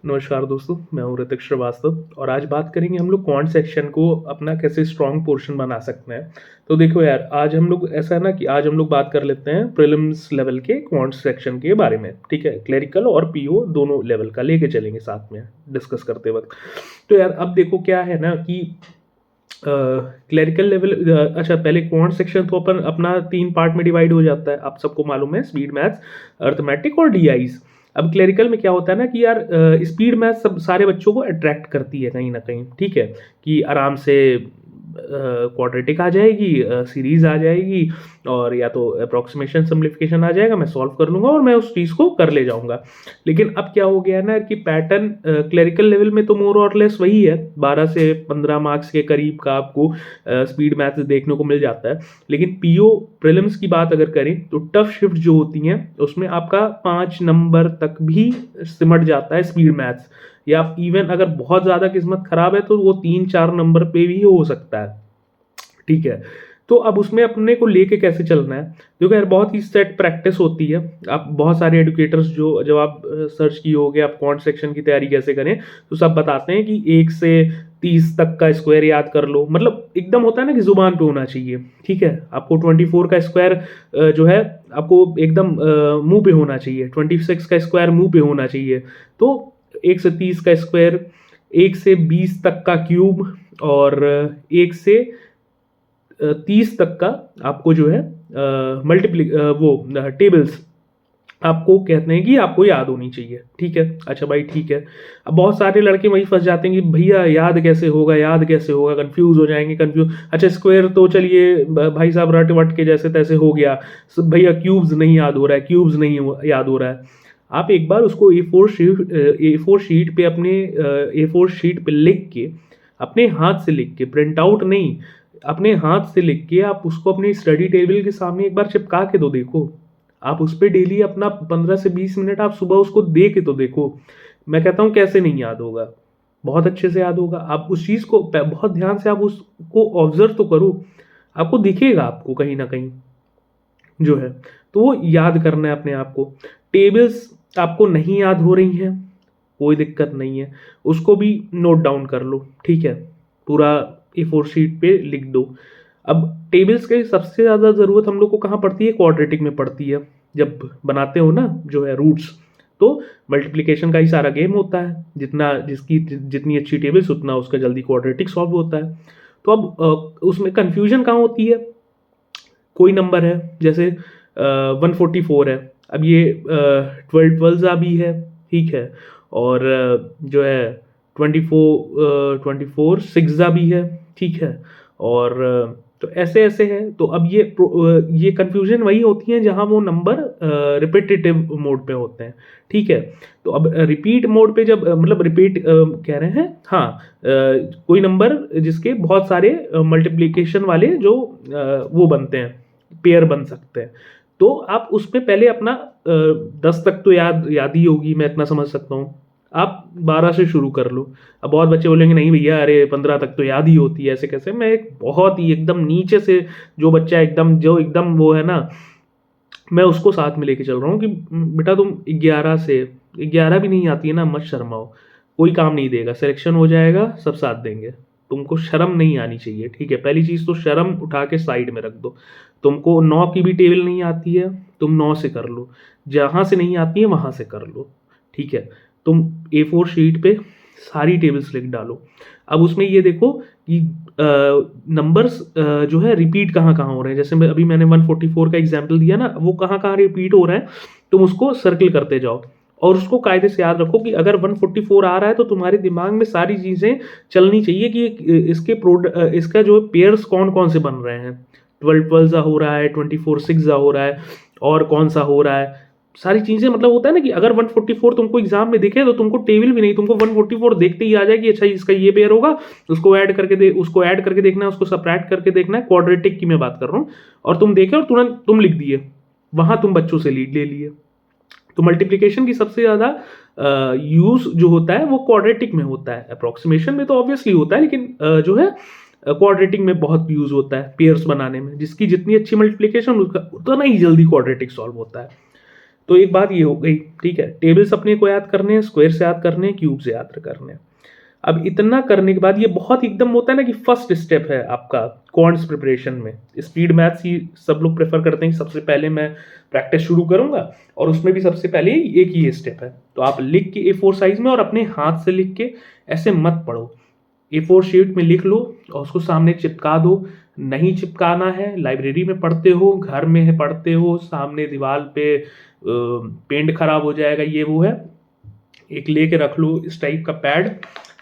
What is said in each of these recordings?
नमस्कार दोस्तों, मैं हूँ ऋतिक श्रीवास्तव और आज बात करेंगे हम लोग क्वांट सेक्शन को अपना कैसे स्ट्रॉन्ग पोर्शन बना सकते हैं। तो देखो यार, आज हम लोग ऐसा है ना कि आज हम लोग बात कर लेते हैं प्रीलिम्स लेवल के क्वांट सेक्शन के बारे में, ठीक है? क्लरिकल और पीओ दोनों लेवल का लेके चलेंगे साथ में डिस्कस करते वक्त। तो यार अब देखो क्या है ना कि क्लरिकल लेवल, अच्छा पहले क्वांट सेक्शन तो अपन अपना 3 पार्ट में डिवाइड हो जाता है, आप सबको मालूम है, स्पीड मैथ्स, अर्थमेटिक और डीआईज। अब क्लरिकल में क्या होता है ना कि यार स्पीड मैथ सब सारे बच्चों को अट्रैक्ट करती है कहीं ना कहीं, ठीक है? कि आराम से क्वाड्रेटिक आ जाएगी, सीरीज आ जाएगी, और या तो अप्रोक्सीमेशन सिम्प्लीफिकेशन आ जाएगा, मैं सॉल्व कर लूंगा और मैं उस चीज़ को कर ले जाऊंगा। लेकिन अब क्या हो गया है ना कि पैटर्न क्लरिकल लेवल में तो मोर और लेस वही है, 12 से 15 मार्क्स के करीब का आपको स्पीड मैथ्स देखने को मिल जाता है। लेकिन पीओ प्रीलिम्स की बात अगर करें तो टफ शिफ्ट जो होती हैं उसमें आपका 5 नंबर तक भी सिमट जाता है स्पीड मैथ्स, या इवन अगर बहुत ज़्यादा किस्मत खराब है तो वो 3-4 नंबर पे भी हो सकता है, ठीक है? तो अब उसमें अपने को लेके कैसे चलना है, देखो यार बहुत ही सेट प्रैक्टिस होती है। आप बहुत सारे एडुकेटर्स जो जब आप सर्च किए होगे आप कौन सेक्शन की तैयारी कैसे करें, तो सब बताते हैं कि 1 से 30 तक का स्क्वायर याद कर लो, मतलब एकदम होता है ना कि जुबान पे होना चाहिए, ठीक है? आपको 24 का स्क्वायर जो है आपको एकदम मुंह पे होना चाहिए, 26 का स्क्वायर मुंह पे होना चाहिए। तो 1 से 30 का स्क्वायर, 1 से 20 तक का क्यूब, और 1 से 30 तक का आपको जो है वो टेबल्स आपको कहते हैं कि आपको याद होनी चाहिए, ठीक है? अच्छा भाई ठीक है। अब बहुत सारे लड़के वही फंस जाते हैं कि भैया याद कैसे होगा, याद कैसे होगा, कंफ्यूज हो जाएंगे, कंफ्यूज। अच्छा स्क्वायर तो चलिए भाई साहब रट वट के जैसे तैसे हो गया, भैया क्यूब्स नहीं याद हो रहा है, क्यूब्स नहीं याद हो रहा है। आप एक बार उसको ए फोर शीट पे अपने A4 शीट पे लिख के, अपने हाथ से लिख के, प्रिंट आउट नहीं, अपने हाथ से लिख के आप उसको अपनी स्टडी टेबल के सामने एक बार चिपका के तो देखो। आप उस पर डेली अपना 15 से 20 मिनट आप सुबह उसको दे के तो देखो। मैं कहता हूँ कैसे नहीं याद होगा, बहुत अच्छे से याद होगा। आप उस चीज़ को बहुत ध्यान से आप उसको ऑब्जर्व तो करो, आपको दिखेगा आपको कहीं ना कहीं जो है। तो वो याद करना है अपने आप को। टेबल्स आपको नहीं याद हो रही हैं, कोई दिक्कत नहीं है, उसको भी नोट डाउन कर लो, ठीक है? पूरा A4 शीट पे लिख दो। अब टेबल्स की सबसे ज़्यादा ज़रूरत हम लोग को कहाँ पड़ती है? क्वाड्रेटिक में पड़ती है। जब बनाते हो ना जो है रूट्स, तो मल्टीप्लिकेशन का ही सारा गेम होता है, जितना जिसकी जितनी अच्छी टेबल्स उतना उसका जल्दी क्वाड्रेटिक सॉल्व होता है। तो अब उसमें कन्फ्यूजन कहाँ होती है? कोई नंबर है जैसे 144 है, अब ये 12 ट्वेल्व भी है, ठीक है? और जो है 24 सिक्स भी है, ठीक है? और तो ऐसे ऐसे है। तो अब ये कंफ्यूजन वही होती है जहां वो नंबर रिपीटेटिव मोड पे होते हैं, ठीक है? तो अब रिपीट मोड पे जब मतलब रिपीट कह रहे हैं, हाँ, कोई नंबर जिसके बहुत सारे मल्टीप्लिकेशन वाले जो वो बनते हैं, पेयर बन सकते हैं। तो आप उसमें पहले अपना 10 तक तो याद याद ही होगी, मैं इतना समझ सकता हूँ। आप 12 से शुरू कर लो। अब बहुत बच्चे बोलेंगे नहीं भैया, अरे 15 तक तो याद ही होती है, ऐसे कैसे? मैं एक बहुत ही एकदम नीचे से जो बच्चा एकदम जो एकदम वो है ना, मैं उसको साथ में लेके चल रहा हूँ कि बेटा तुम 11 से 11 भी नहीं आती है ना, मत शर्माओ, कोई काम नहीं देगा, सिलेक्शन हो जाएगा, सब साथ देंगे। तुमको शर्म नहीं आनी चाहिए, ठीक है? पहली चीज़ तो शर्म उठा के साइड में रख दो। तुमको 9 की भी टेबल नहीं आती है, तुम 9 से कर लो, जहाँ से नहीं आती है वहाँ से कर लो, ठीक है? तुम A4 शीट पे सारी टेबल्स लिख डालो। अब उसमें ये देखो कि नंबर्स जो है रिपीट कहाँ कहाँ हो रहे हैं। जैसे मैंने 144 का एग्जाम्पल दिया ना, वो कहाँ कहाँ रिपीट हो रहा है, तुम उसको सर्कल करते जाओ। और उसको कायदे से याद रखो कि अगर 144 आ रहा है तो तुम्हारे दिमाग में सारी चीज़ें चलनी चाहिए कि इसका जो पेयर्स कौन कौन से बन रहे हैं। 12 12 हो रहा है, 24 6 हो रहा है, और कौन सा हो रहा है, सारी चीज़ें। मतलब होता है ना कि अगर 144 तुमको एग्जाम में दिखे तो तुमको टेबल भी नहीं, तुमको 144 देखते ही आ जाएगी, अच्छा इसका ये पेयर होगा, उसको ऐड करके देखना है, उसको सबट्रैक्ट करके देखना है। क्वाड्रेटिक की मैं बात कर रहा हूँ। और तुम देखे और तुरंत तुम लिख दिए, वहां तुम बच्चों से लीड ले लिए। तो मल्टीप्लिकेशन की सबसे ज़्यादा यूज जो होता है वो क्वाड्रेटिक में होता है। अप्रोक्सीमेशन में तो ऑब्वियसली होता है, लेकिन जो है क्वाड्रेटिक में बहुत यूज होता है पेयर्स बनाने में। जिसकी जितनी अच्छी मल्टीप्लिकेशन उसका उतना ही जल्दी क्वाड्रेटिक सॉल्व होता है। तो एक बात ये हो गई, ठीक है। टेबल्स अपने को याद करने हैं, स्क्वायर से याद करने हैं, क्यूब से याद करने हैं। अब इतना करने के बाद ये बहुत एकदम होता है ना कि फर्स्ट स्टेप है आपका क्वांट्स प्रिपरेशन में। स्पीड मैथ्स ही सब लोग प्रेफर करते हैं कि सबसे पहले मैं प्रैक्टिस शुरू करूंगा, और उसमें भी सबसे पहले एक ही स्टेप है। तो आप लिख के A4 साइज में और अपने हाथ से लिख के, ऐसे मत पढ़ो, A4 शीट में लिख लो और उसको सामने चिपका दो। नहीं चिपकाना है, लाइब्रेरी में पढ़ते हो, घर में है पढ़ते हो, सामने दीवार पे पेंट खराब हो जाएगा, ये वो है, एक लेके रख लो इस टाइप का पैड,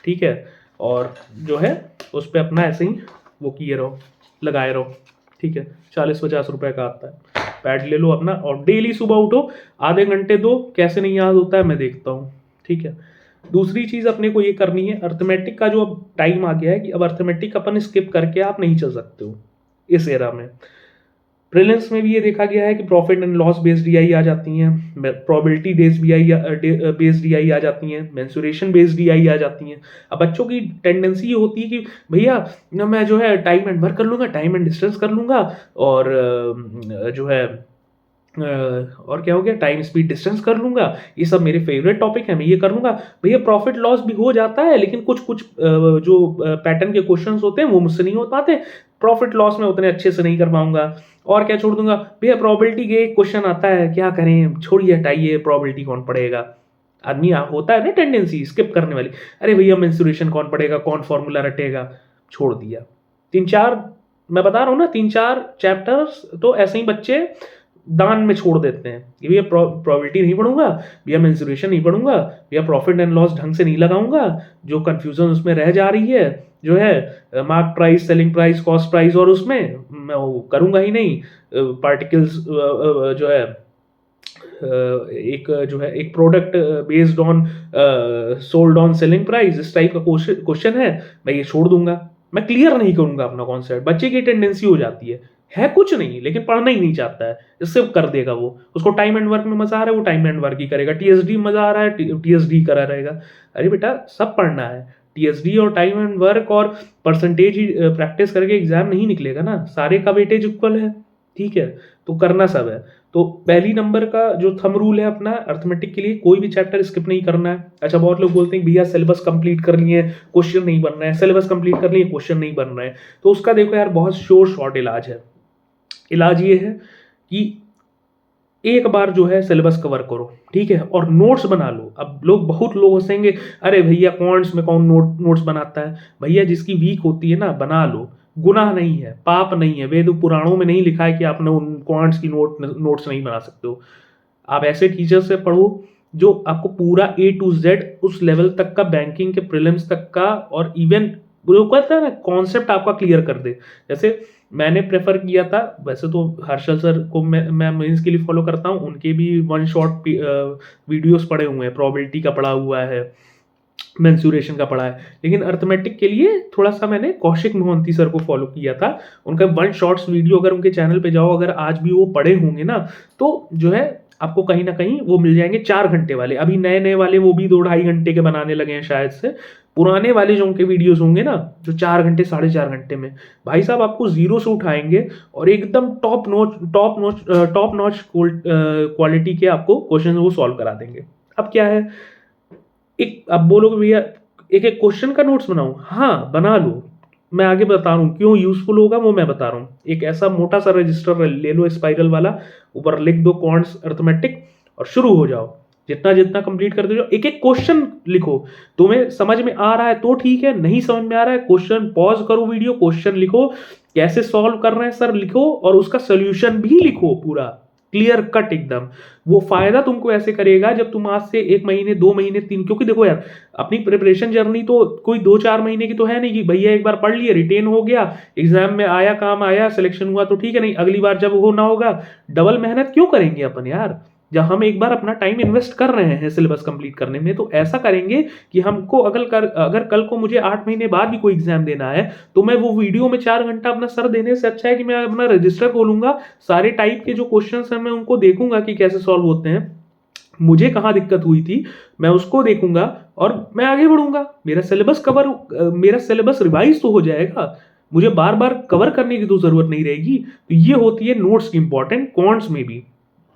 ठीक है। और जो है उस पर अपना ऐसे ही वो किए रहो, लगाए रहो, ठीक है। 40-50 रुपए का आता है, पैड ले लो अपना और डेली सुबह उठो, आधे घंटे दो, कैसे नहीं याद होता है मैं देखता हूँ, ठीक है। दूसरी चीज अपने को ये करनी है, अर्थमेटिक का जो अब टाइम आ गया है कि अब अर्थमेटिक अपन स्किप करके आप नहीं चल सकते हो इस एरा में। प्रीलिम्स में भी ये देखा गया है कि profit and loss based DI आ जाती हैं, प्रोबेबिलिटी बेस्ड डीआई आ जाती हैं, मेंसुरेशन बेस्ड डीआई आ जाती हैं। अब बच्चों की टेंडेंसी ये होती है कि भैया ना मैं जो है टाइम एंड वर्क कर लूंगा, टाइम एंड डिस्टेंस कर लूंगा, और जो है और क्या हो गया, टाइम स्पीड डिस्टेंस कर लूंगा, ये सब मेरे फेवरेट टॉपिक है, मैं ये कर लूंगा। भैया प्रॉफिट लॉस भी हो जाता है, लेकिन कुछ कुछ जो पैटर्न के क्वेश्चंस होते हैं वो मुझसे नहीं हो पाते, प्रॉफिट लॉस में उतने अच्छे से नहीं कर पाऊंगा। और क्या छोड़ दूंगा, भैया प्रोबेबिलिटी के एक क्वेश्चन आता है, क्या करें, छोड़िए हटाइए, प्रोबेबिलिटी कौन पढ़ेगा। आदमी होता है ना टेंडेंसी स्किप करने वाली, अरे भैया मेंसुरेशन कौन पढ़ेगा, कौन फॉर्मूला रटेगा, छोड़ दिया। 3-4 मैं बता रहा हूँ ना, 3-4 चैप्टर्स तो ऐसे ही बच्चे दान में छोड़ देते हैं कि भैया प्रोबेबिलिटी नहीं पढ़ूंगा, भैया मेंसुरेशन नहीं पढ़ूंगा, भैया प्रॉफिट एंड लॉस ढंग से नहीं लगाऊंगा, जो कंफ्यूजन उसमें रह जा रही है, जो है mark price, selling price, cost price, और उसमें मैं वो करूंगा ही नहीं। पार्टिकल्स जो है एक जो है एक product based on sold on selling price, इस टाइप का क्वेश्चन है, मैं ये छोड़ दूंगा, मैं क्लियर नहीं करूंगा अपना कॉन्सेप्ट। बच्चे की टेंडेंसी हो जाती है कुछ नहीं लेकिन पढ़ना ही नहीं चाहता है, इससे कर देगा वो, उसको टाइम एंड वर्क में मजा आ रहा है वो टाइम एंड वर्क ही करेगा, टीएसडी में मजा आ रहा है टीएसडी करा रहेगा। अरे बेटा सब पढ़ना है, टीएसडी और टाइम एंड वर्क और परसेंटेज ही प्रैक्टिस करके एग्जाम नहीं निकलेगा ना, सारे का वेटेज इक्वल है, ठीक है। तो करना सब है। तो पहली नंबर का जो थंब रूल है अपना अर्थमेटिक के लिए, कोई भी चैप्टर स्किप नहीं करना है। अच्छा बहुत लोग बोलते हैं भैया सिलेबस कंप्लीट कर लिए क्वेश्चन नहीं बन रहा है, सिलेबस कंप्लीट कर लिए क्वेश्चन नहीं बन रहा है, तो उसका देखो यार बहुत शॉर्ट इलाज है। इलाज ये है कि एक बार जो है सिलेबस कवर करो, ठीक है, और नोट्स बना लो। अब बहुत लोग हंसेंगे, अरे भैया क्वांट्स में कौन नोट्स बनाता है, भैया जिसकी वीक होती है ना बना लो, गुनाह नहीं है, पाप नहीं है, वेद पुराणों में नहीं लिखा है कि आपने उन क्वांट्स की नोट्स नहीं बना सकते हो। आप ऐसे टीचर से पढ़ो जो आपको पूरा A to Z उस लेवल तक का, बैंकिंग के प्रीलिम्स तक का, और इवन वो कहता है ना कॉन्सेप्ट आपका क्लियर कर दे। जैसे मैंने प्रेफर किया था, वैसे तो हर्षल सर को मैं मेंस के लिए फॉलो करता हूँ, उनके भी वन शॉट वीडियोस पड़े हुए हैं, प्रोबेबिलिटी का पढ़ा हुआ है, मेंसुरेशन का पढ़ा है, लेकिन अर्थमेटिक के लिए थोड़ा सा मैंने कौशिक मोहंती सर को फॉलो किया था। उनका वन शॉट्स वीडियो अगर उनके चैनल पे जाओ, अगर आज भी वो पढ़े होंगे ना, तो जो है आपको कहीं ना कहीं वो मिल जाएंगे 4 घंटे वाले। अभी नए नए वाले वो भी 2-2.5 घंटे के बनाने लगे हैं शायद से। पुराने वाले जो उनके वीडियोस होंगे ना, जो 4 घंटे 4.5 घंटे में, भाई साहब आपको जीरो से उठाएंगे और एकदम टॉप नॉच क्वालिटी के आपको क्वेश्चन वो सॉल्व करा देंगे। अब क्या है, एक अब बोलोगे भैया एक एक क्वेश्चन का नोट्स बनाऊं, हाँ बना लो, मैं आगे बता रहा हूँ क्यों यूजफुल होगा वो मैं बता रहा हूँ। एक ऐसा मोटा सा रजिस्टर ले लो स्पाइरल वाला, ऊपर लिख दो क्वांट्स अर्थमेटिक और शुरू हो जाओ। जितना जितना कंप्लीट करते जाओ, एक एक क्वेश्चन लिखो, तुम्हें समझ में आ रहा है तो ठीक है, नहीं समझ में आ रहा है क्वेश्चन पॉज करो वीडियो, क्वेश्चन लिखो, कैसे सॉल्व कर रहे हैं सर लिखो, और उसका सोल्यूशन भी लिखो पूरा क्लियर कट एकदम। वो फायदा तुमको ऐसे करेगा जब तुम आज से 1 महीने 2 महीने 3, क्योंकि देखो यार अपनी प्रिपरेशन जर्नी तो कोई 2-4 महीने की तो है नहीं कि भैया एक बार पढ़ लिए रिटेन हो गया, एग्जाम में आया काम आया सिलेक्शन हुआ तो ठीक है, नहीं अगली बार जब होना होगा डबल मेहनत क्यों करेंगे अपन यार, जब हम एक बार अपना टाइम इन्वेस्ट कर रहे हैं सिलेबस कंप्लीट करने में, तो ऐसा करेंगे कि हमको अगर कल को मुझे 8 महीने बाद भी कोई एग्जाम देना है, तो मैं वो वीडियो में 4 घंटा अपना सर देने से अच्छा है कि मैं अपना रजिस्टर खोलूंगा, सारे टाइप के जो क्वेश्चंस हैं मैं उनको देखूंगा कि कैसे सॉल्व होते हैं, मुझे कहाँ दिक्कत हुई थी मैं उसको देखूंगा और मैं आगे बढ़ूंगा। मेरा सिलेबस रिवाइज तो हो जाएगा, मुझे बार बार कवर करने की तो जरूरत नहीं रहेगी। तो ये होती है नोट्स की इंपॉर्टेंट क्वांट्स में भी।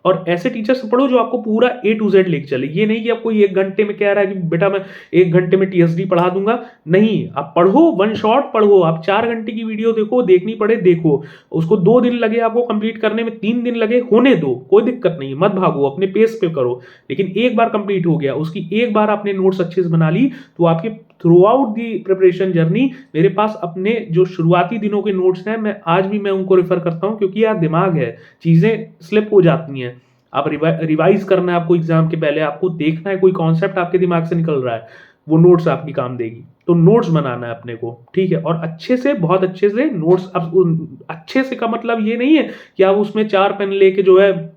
और ऐसे टीचर से पढ़ो जो आपको पूरा A to Z लेके चले। ये नहीं कि आपको 1 घंटे में कह रहा है कि बेटा मैं 1 घंटे में टीएसडी पढ़ा दूंगा। नहीं, आप पढ़ो, वन शॉट पढ़ो। आप 4 घंटे की वीडियो देखो, देखनी पड़े देखो। उसको 2 दिन लगे आपको कंप्लीट करने में, 3 दिन लगे, होने दो, कोई दिक्कत नहीं, मत भागो, अपने पेस पे करो। लेकिन एक बार कंप्लीट हो गया, उसकी एक बार आपने नोट्स अच्छे से बना ली, तो आपके through out the preparation journey, मेरे पास अपने जो शुरुआती दिनों के नोट्स हैं, मैं उनको रेफर करता हूं, क्योंकि यार दिमाग है, चीजें स्लिप हो जाती हैं। आप रिवाइज करना है आपको एग्जाम के पहले, आपको देखना है कोई कॉन्सेप्ट आपके दिमाग से निकल रहा है, वो नोट्स आपकी काम देगी। तो नोट्स बनाना है अपने को, ठीक है, और अच्छे से, बहुत अच्छे से नोट्स। अब अच्छे से का मतलब ये नहीं है कि आप उसमें 4 पेन लेके जो है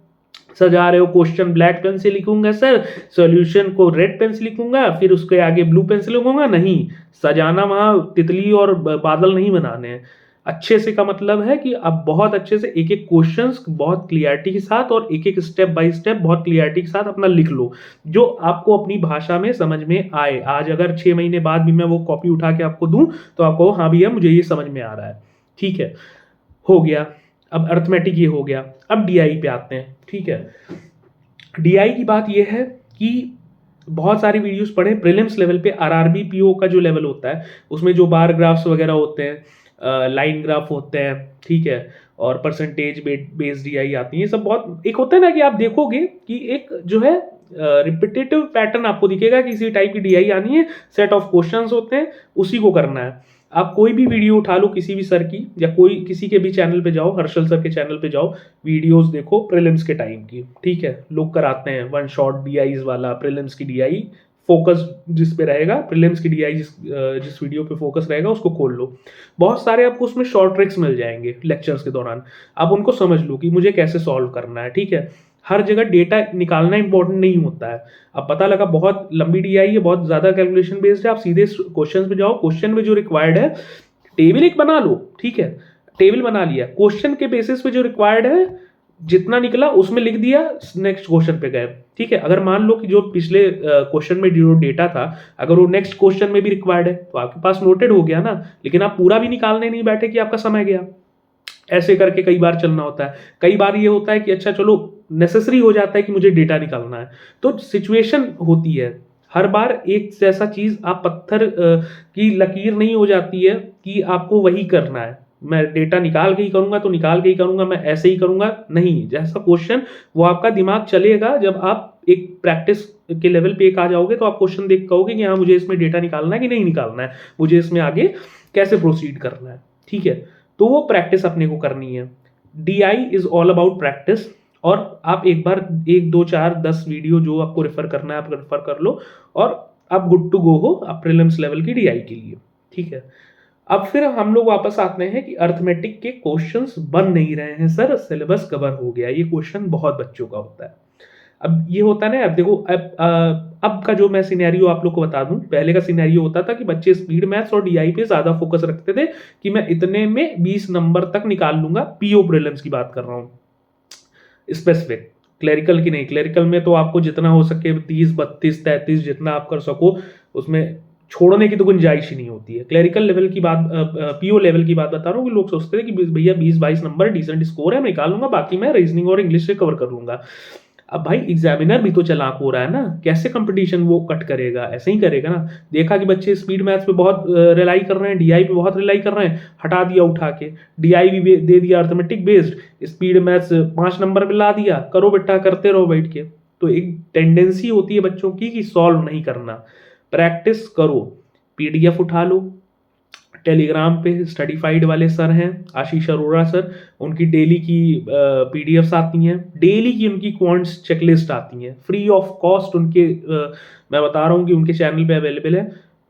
सजा रहे हो, क्वेश्चन ब्लैक पेन से लिखूंगा सर, सॉल्यूशन को रेड पेन से लिखूंगा, फिर उसके आगे ब्लू पेन से लिखूंगा। नहीं, सजाना वहां तितली और बादल नहीं बनाने हैं। अच्छे से का मतलब है कि आप बहुत अच्छे से एक एक क्वेश्चंस बहुत क्लियरिटी के साथ और एक एक स्टेप बाय स्टेप बहुत क्लियरिटी के साथ अपना लिख लो, जो आपको अपनी भाषा में समझ में आए। आज अगर 6 महीने बाद भी मैं वो कॉपी उठा के आपको दूं, तो आपको हाँ भैया मुझे ये समझ में आ रहा है, ठीक है, हो गया। अब अर्थमेटिक ये हो गया। अब डीआई पे आते हैं, ठीक है। डीआई की बात ये है कि बहुत सारी वीडियोस पढ़े प्रीलिम्स लेवल पे, आरआरबी पीओ का जो लेवल होता है उसमें जो बार ग्राफ्स वगैरह होते हैं, लाइन ग्राफ होते हैं, ठीक है, और परसेंटेज बेस्ड डीआई आती है। ये सब बहुत, एक होता है ना कि आप देखोगे कि एक जो है रिपीटेटिव पैटर्न आपको दिखेगा कि इसी टाइप की डीआई आनी है, सेट ऑफ क्वेश्चंस होते हैं, उसी को करना है। आप कोई भी वीडियो उठा लो किसी भी सर की, या कोई किसी के भी चैनल पे जाओ, हर्षल सर के चैनल पे जाओ, वीडियोस देखो प्रीलिम्स के टाइम की, ठीक है, लोग कराते हैं वन शॉट डीआईज वाला, प्रीलिम्स की डीआई फोकस जिस पे रहेगा, प्रीलिम्स की डीआई जिस वीडियो पे फोकस रहेगा उसको खोल लो। बहुत सारे आपको उसमें शॉर्ट ट्रिक्स मिल जाएंगे लेक्चर्स के दौरान, आप उनको समझ लो कि मुझे कैसे सॉल्व करना है, ठीक है। हर जगह डेटा निकालना इंपॉर्टेंट नहीं होता है। अब पता लगा बहुत लंबी डीआई है, बहुत ज्यादा कैलकुलेशन बेस्ड है, आप सीधे क्वेश्चन पे जाओ, क्वेश्चन में जो रिक्वायर्ड है टेबल एक बना लो, ठीक है, टेबल बना लिया, क्वेश्चन के बेसिस पे जो रिक्वायर्ड है जितना निकला उसमें लिख दिया, नेक्स्ट क्वेश्चन पे गए, ठीक है। अगर मान लो कि जो पिछले क्वेश्चन में जो डेटा था, अगर वो नेक्स्ट क्वेश्चन में भी रिक्वायर्ड है, तो आपके पास नोटेड हो गया ना, लेकिन आप पूरा भी निकालने नहीं बैठे कि आपका समय गया। ऐसे करके कई बार चलना होता है। कई बार ये होता है कि अच्छा चलो नेसेसरी हो जाता है कि मुझे डेटा निकालना है, तो सिचुएशन होती है। हर बार एक जैसा चीज, आप पत्थर की लकीर नहीं हो जाती है कि आपको वही करना है, मैं डेटा निकाल के ही करूंगा तो निकाल के ही करूंगा, मैं ऐसे ही करूंगा, नहीं। जैसा क्वेश्चन वो आपका दिमाग चलेगा, जब आप एक प्रैक्टिस के लेवल पे एक आ जाओगे तो आप क्वेश्चन देख कहोगे कि हाँ मुझे इसमें डेटा निकालना है कि नहीं निकालना है, मुझे इसमें आगे कैसे प्रोसीड करना है, ठीक है। तो वो प्रैक्टिस अपने को करनी है। DI is all about practice. और आप एक बार 1 2 4 10 वीडियो जो आपको रेफर करना है आप रेफर कर लो, और आप गुड टू गो हो आप प्रीलिम्स लेवल की डीआई के लिए, ठीक है। अब फिर हम लोग वापस आते हैं कि अर्थमेटिक के क्वेश्चंस बन नहीं रहे हैं सर, सिलेबस कवर हो गया। ये क्वेश्चन बहुत बच्चों का होता है। अब ये होता है ना, अब देखो, अब का जो मैं सिनेरियो आप लोग को बता दूं, पहले का सिनेरियो होता था कि बच्चे स्पीड मैथ्स और डीआई पे ज्यादा फोकस रखते थे कि मैं इतने में 20 नंबर तक निकाल लूंगा। पीओ प्रीलिम्स की बात कर रहा हूं, स्पेसिफिक, क्लरिकल की नहीं। क्लरिकल में तो आपको जितना हो सके 30 32 33 जितना आप कर सको, उसमें छोड़ने की तो गुंजाइश ही नहीं होती है। क्लरिकल लेवल की बात, पीओ लेवल की बात बता रहा हूँ कि लोग सोचते थे कि भैया 20-22 नंबर डिसेंट स्कोर है, मैं निकाल लूंगा, बाकी मैं रीजनिंग और इंग्लिश से कवर कर लूंगा। अब भाई एग्जामिनर भी तो चालाक हो रहा है ना, कैसे कंपटीशन वो कट करेगा, ऐसे ही करेगा ना। देखा कि बच्चे स्पीड मैथ्स पे बहुत रिलाई कर रहे हैं, डीआई पे बहुत रिलाई कर रहे हैं, हटा दिया उठा के, डीआई भी दे दिया arithmetic based, speed maths 5 number पे ला दिया, करो बेटा करते रहो बैठ के। तो एक टेंडेंसी होती है बच्चों की कि सॉल्व नहीं करना। प्रैक्टिस करो, पीडीएफ उठा लो, टेलीग्राम पे स्टडीफाइड वाले सर हैं, आशीष अरोड़ा सर, उनकी डेली की पीडीएफ्स आती हैं, डेली की उनकी क्वांट्स चेकलिस्ट आती हैं, फ्री ऑफ कॉस्ट उनके, मैं बता रहा हूँ कि उनके चैनल पे अवेलेबल है।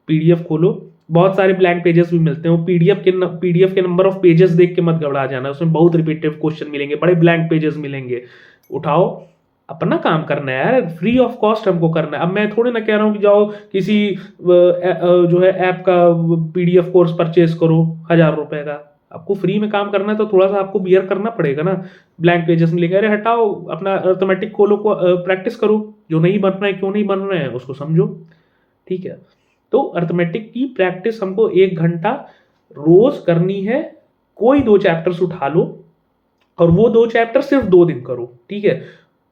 पीडीएफ खोलो, बहुत सारे ब्लैंक पेजेस भी मिलते हैं, वो पीडीएफ के नंबर ऑफ पेजेस देख के मत घबरा जाना, उसमें बहुत रिपीटेटिव क्वेश्चन मिलेंगे, बड़े ब्लैंक पेजेस मिलेंगे। उठाओ, अपना काम करना है यार, फ्री ऑफ कॉस्ट हमको करना है। अब मैं थोड़ी ना कह रहा हूँ कि जाओ किसी जो है ऐप का पीडीएफ कोर्स परचेज करो 1000 रुपए का। आपको फ्री में काम करना है तो थोड़ा सा आपको बियर करना पड़ेगा ना। ब्लैंक पेजेस में लेकर, अरे हटाओ, अपना अर्थमेटिक खोलो, प्रैक्टिस करो, जो नहीं बन रहा है क्यों नहीं बन रहे हैं उसको समझो, ठीक है। तो अर्थमेटिक की प्रैक्टिस हमको 1 घंटा रोज करनी है। कोई 2 चैप्टर्स उठा लो, और वो 2 चैप्टर सिर्फ 2 दिन करो, ठीक है।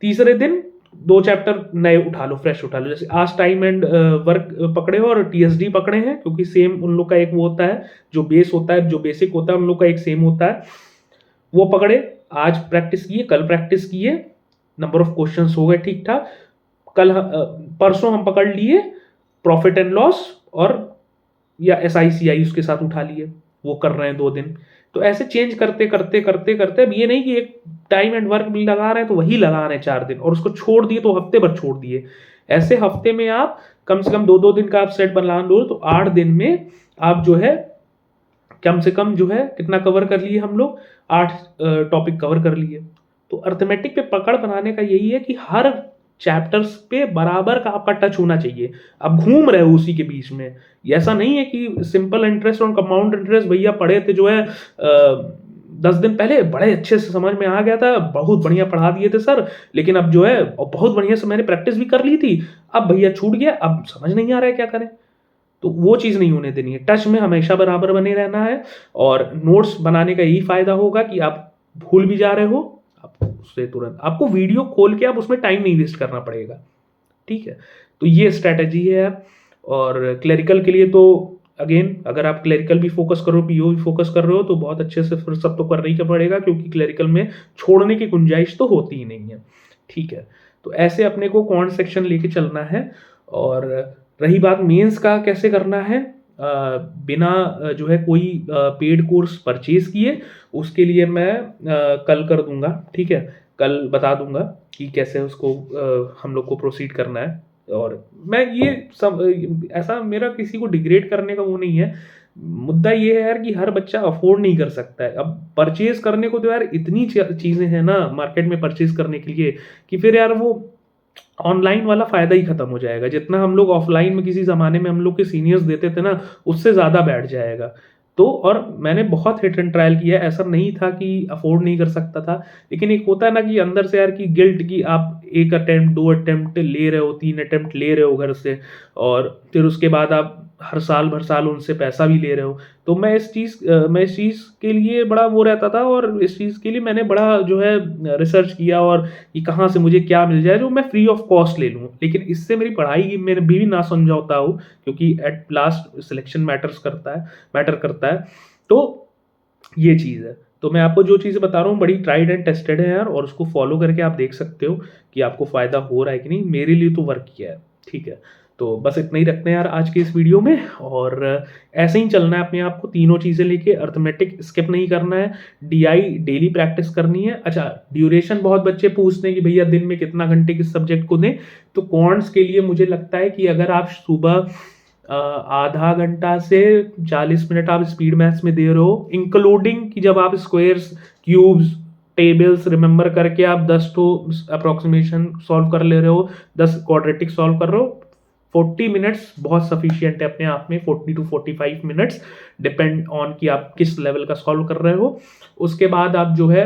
तीसरे दिन 2 चैप्टर नए उठा लो, फ्रेश उठा लो। जैसे आज टाइम एंड वर्क पकड़े हो और टीएसडी पकड़े हैं, क्योंकि सेम उन लोग का एक वो होता है, जो बेस होता है, जो बेसिक होता है, उन लोग का एक सेम होता है। वो पकड़े, आज प्रैक्टिस किए, कल प्रैक्टिस किए, नंबर ऑफ क्वेश्चंस हो गए ठीक ठाक। कल परसों हम पकड़ लिए प्रॉफिट एंड लॉस और या SICI उसके साथ उठा लिए, वो कर रहे हैं 2 दिन। तो ऐसे चेंज करते करते करते करते, अब ये नहीं कि एक टाइम एंड वर्क भी लगा रहे हैं तो वही लगा रहे हैं 4 दिन और उसको छोड़ दिए तो हफ्ते भर छोड़ दिए। ऐसे हफ्ते में आप कम से कम 2-2 दिन का आप सेट बना लो तो 8 दिन में आप जो है कम से कम जो है कितना कवर कर लिए हम लोग, 8 टॉपिक कवर कर लिए। तो अर्थमेटिक पे पकड़ बनाने का यही है कि हर चैप्टर्स पे बराबर का आपका टच होना चाहिए। आप घूम रहे हो उसी के बीच में। ये ऐसा नहीं है कि सिंपल इंटरेस्ट और कंपाउंड इंटरेस्ट भैया पढ़े थे जो है 10 दिन पहले बड़े अच्छे से समझ में आ गया था, बहुत बढ़िया पढ़ा दिए थे सर, लेकिन अब जो है बहुत बढ़िया से मैंने प्रैक्टिस भी कर ली थी, अब भैया छूट गया, अब समझ नहीं आ रहा है क्या करें। तो वो चीज़ नहीं होने देनी है, टच में हमेशा बराबर बने रहना है। और नोट्स बनाने का यही फायदा होगा कि आप भूल भी जा रहे हो, आप उससे तुरंत आपको वीडियो खोल के आप उसमें टाइम नहीं वेस्ट करना पड़ेगा। ठीक है, तो ये स्ट्रैटेजी है यार। और क्लरिकल के लिए तो अगेन, अगर आप क्लरिकल भी फोकस करो, PO भी फोकस कर रहे हो, तो बहुत अच्छे से फिर सब तो करना ही पड़ेगा, क्योंकि क्लरिकल में छोड़ने की गुंजाइश तो होती ही नहीं है। ठीक है, तो ऐसे अपने को कौन सेक्शन लेके चलना है। और रही बात मेंस का कैसे करना है, बिना जो है कोई पेड कोर्स परचेज किए, उसके लिए मैं कल कर दूंगा। ठीक है, कल बता दूंगा कि कैसे उसको हम लोग को प्रोसीड करना है। और मैं ये सब ऐसा मेरा किसी को डिग्रेड करने का वो नहीं है, मुद्दा ये है यार कि हर बच्चा अफोर्ड नहीं कर सकता है। अब परचेज करने को तो यार इतनी चीज़ें हैं ना मार्केट में परचेज करने के लिए, कि फिर यार वो ऑनलाइन वाला फायदा ही खत्म हो जाएगा। जितना हम लोग ऑफलाइन में किसी ज़माने में हम लोग के सीनियर्स देते थे ना, उससे ज़्यादा बैठ जाएगा। तो और मैंने बहुत हिट एंड ट्रायल किया, ऐसा नहीं था कि अफोर्ड नहीं कर सकता था, लेकिन एक होता है ना कि अंदर से यार की गिल्ट कि आप 1 अटेम्प्ट 2 अटेम्प्ट ले रहे हो, 3 अटेम्प्ट ले रहे हो घर से, और फिर उसके बाद आप हर साल भर साल उनसे पैसा भी ले रहे हो। तो मैं इस चीज़ के लिए बड़ा वो रहता था, और इस चीज़ के लिए मैंने बड़ा जो है रिसर्च किया, और कि कहाँ से मुझे क्या मिल जाए जो मैं फ्री ऑफ कॉस्ट ले लूँ, लेकिन इससे मेरी पढ़ाई में भी ना समझौता हो, क्योंकि एट लास्ट सिलेक्शन मैटर करता है। तो ये चीज़ है। तो मैं आपको जो चीज़ें बता रहा हूँ बड़ी ट्राइड एंड टेस्टेड है यार, और उसको फॉलो करके आप देख सकते हो कि आपको फ़ायदा हो रहा है कि नहीं। मेरे लिए तो वर्क किया है। ठीक है, तो बस इतना ही रखते हैं यार आज के इस वीडियो में, और ऐसे ही चलना है अपने आप को, तीनों चीज़ें लेके। अर्थमेटिक स्किप नहीं करना है, DI डेली प्रैक्टिस करनी है। अच्छा, ड्यूरेशन बहुत बच्चे पूछते हैं कि भैया दिन में कितना घंटे किस सब्जेक्ट को दें। तो क्वांट्स के लिए मुझे लगता है कि अगर आप सुबह आधा घंटा से 40 मिनट आप स्पीड मैथ्स में दे रहे हो, इंक्लूडिंग कि जब आप स्क्वायर्स, क्यूब्स, टेबल्स रिमेंबर करके आप 10 तो अप्रोक्सीमेशन सॉल्व कर ले रहे हो, 10 क्वाड्रेटिक सॉल्व कर रहे हो, 40 मिनट्स बहुत सफिशियंट है अपने आप में। 40 to 45 मिनट्स डिपेंड ऑन कि आप किस लेवल का सॉल्व कर रहे हो। उसके बाद आप जो है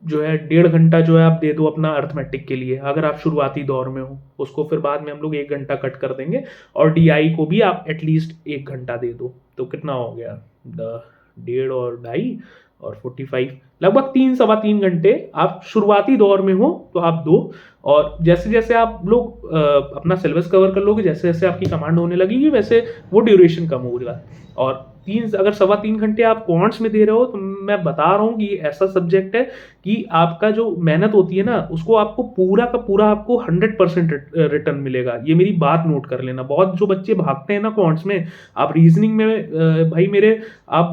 1.5 घंटा जो है आप दे दो अपना अर्थमेटिक के लिए, अगर आप शुरुआती दौर में हो। उसको फिर बाद में हम लोग 1 घंटा कट कर देंगे, और DI को भी आप एटलीस्ट 1 घंटा दे दो। तो कितना हो गया, 1.5 और 2.5 और 45, लगभग 3-3.25 घंटे आप शुरुआती दौर में हो तो आप दो। और जैसे जैसे आप लोग अपना सिलेबस कवर कर लोगे, जैसे जैसे आपकी कमांड होने लगेगी, वैसे वो ड्यूरेशन कम होगा। और अगर 3.25 घंटे आप क्वांट्स में दे रहे हो, तो मैं बता रहा हूँ कि ऐसा सब्जेक्ट है कि आपका जो मेहनत होती है ना, उसको आपको पूरा का पूरा आपको 100% रिटर्न मिलेगा। ये मेरी बात नोट कर लेना। बहुत जो बच्चे भागते हैं ना क्वांट्स में, आप रीजनिंग में भाई मेरे, आप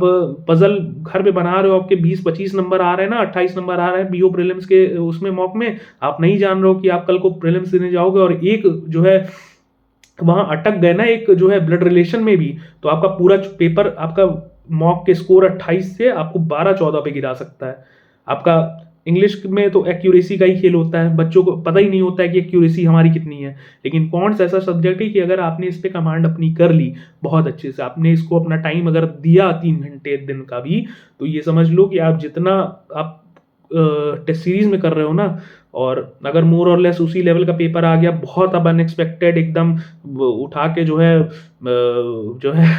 पजल घर पे बना रहे हो, आपके 20-25 नंबर आ रहे हैं ना, 28 नंबर आ रहे हैं BO प्रीलिम्स के उसमें मॉक में, आप नहीं जान रहे हो कि आप कल को प्रीलिम्स देने जाओगे, और एक जो है वहां अटक गए ना, एक जो है ब्लड रिलेशन में भी, तो आपका पूरा पेपर, आपका मॉक के स्कोर 28 से आपको 12-14 पे गिरा सकता है। आपका इंग्लिश में तो एक्यूरेसी का ही खेल होता है, बच्चों को पता ही नहीं होता है कि एक्यूरेसी हमारी कितनी है। लेकिन क्वांट्स ऐसा सब्जेक्ट है कि अगर आपने इस पे कमांड अपनी कर ली बहुत अच्छे से, आपने इसको अपना टाइम अगर दिया 3 घंटे दिन का भी, तो ये समझ लो कि आप जितना आप टेस्ट सीरीज में कर रहे हो ना, और अगर मोर और लेस उसी लेवल का पेपर आ गया, बहुत अब अनएक्सपेक्टेड एकदम उठा के जो है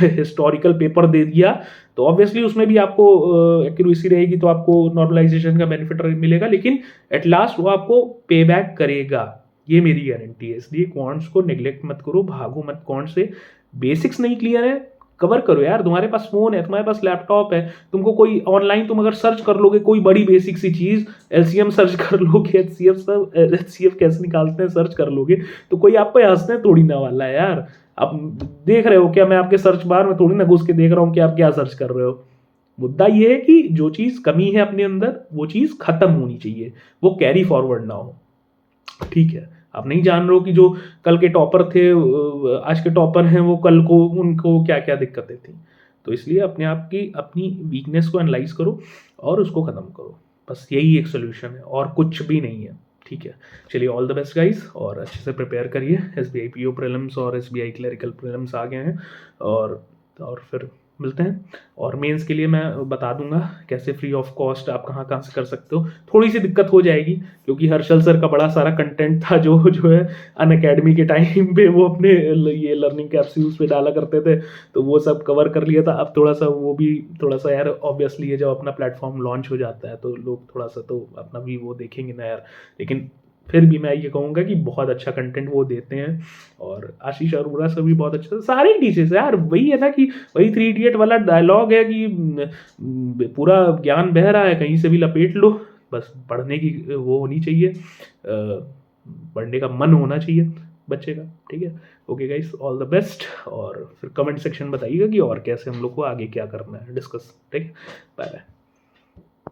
हिस्टोरिकल पेपर दे दिया, तो ऑब्वियसली उसमें भी आपको एक्यूरेसी रहेगी, तो आपको नॉर्मलाइजेशन का बेनिफिट मिलेगा, लेकिन एट लास्ट वो आपको पे बैक करेगा, ये मेरी गारंटी है। इसलिए क्वांट्स को नेग्लेक्ट मत करो, भागो मत क्वांट से। बेसिक्स नहीं क्लियर है, कवर करो यार। तुम्हारे पास फोन है, तुम्हारे पास लैपटॉप है, तुमको कोई ऑनलाइन तुम अगर सर्च कर लोगे कोई बड़ी बेसिक सी चीज, एलसीएम सर्च कर लोगे, एचसीएफ कैसे निकालते हैं सर्च कर लोगे, तो कोई आप पे हंसने थोड़ी ना वाला है यार। आप देख रहे हो क्या, मैं आपके सर्च बार में थोड़ी ना घुस के देख रहा हूँ कि आप क्या सर्च कर रहे हो। मुद्दा ये है कि जो चीज कमी है अपने अंदर, वो चीज खत्म होनी चाहिए, वो कैरी फॉरवर्ड ना हो। ठीक है, आप नहीं जान रहे हो कि जो कल के टॉपर थे, आज के टॉपर हैं, वो कल को उनको क्या क्या दिक्कतें थी। तो इसलिए अपने आप की अपनी वीकनेस को एनालाइज करो और उसको ख़त्म करो, बस यही एक सोल्यूशन है और कुछ भी नहीं है। ठीक है, चलिए ऑल द बेस्ट गाइस, और अच्छे से प्रिपेयर करिए। SBI PO प्रीलिम्स और SBI क्लरिकल प्रीलिम्स आ गए हैं, और फिर मिलते हैं। और मेंस के लिए मैं बता दूंगा कैसे फ्री ऑफ कॉस्ट आप कहाँ कहाँ से कर सकते हो। थोड़ी सी दिक्कत हो जाएगी क्योंकि हर्षल सर का बड़ा सारा कंटेंट था जो है अनअकैडमी के टाइम पे वो अपने ये लर्निंग कैप्सूल्स पे डाला करते थे, तो वो सब कवर कर लिया था। अब थोड़ा सा वो भी थोड़ा सा यार, ऑब्वियसली ये जब अपना प्लेटफॉर्म लॉन्च हो जाता है तो लोग थोड़ा सा तो अपना भी वो देखेंगे ना यार, लेकिन फिर भी मैं ये कहूँगा कि बहुत अच्छा कंटेंट वो देते हैं। और आशीष अरोड़ा सर भी बहुत अच्छा, सारे ही टीचर्स यार, वही है ना कि वही 3 इडियट वाला डायलॉग है कि पूरा ज्ञान बह रहा है, कहीं से भी लपेट लो, बस पढ़ने की वो होनी चाहिए, पढ़ने का मन होना चाहिए बच्चे का। ठीक है, okay guys, all the best, और फिर कमेंट सेक्शन बताइएगा कि और कैसे हम लोग को आगे क्या करना है डिस्कस। ठीक है, बाय बाय।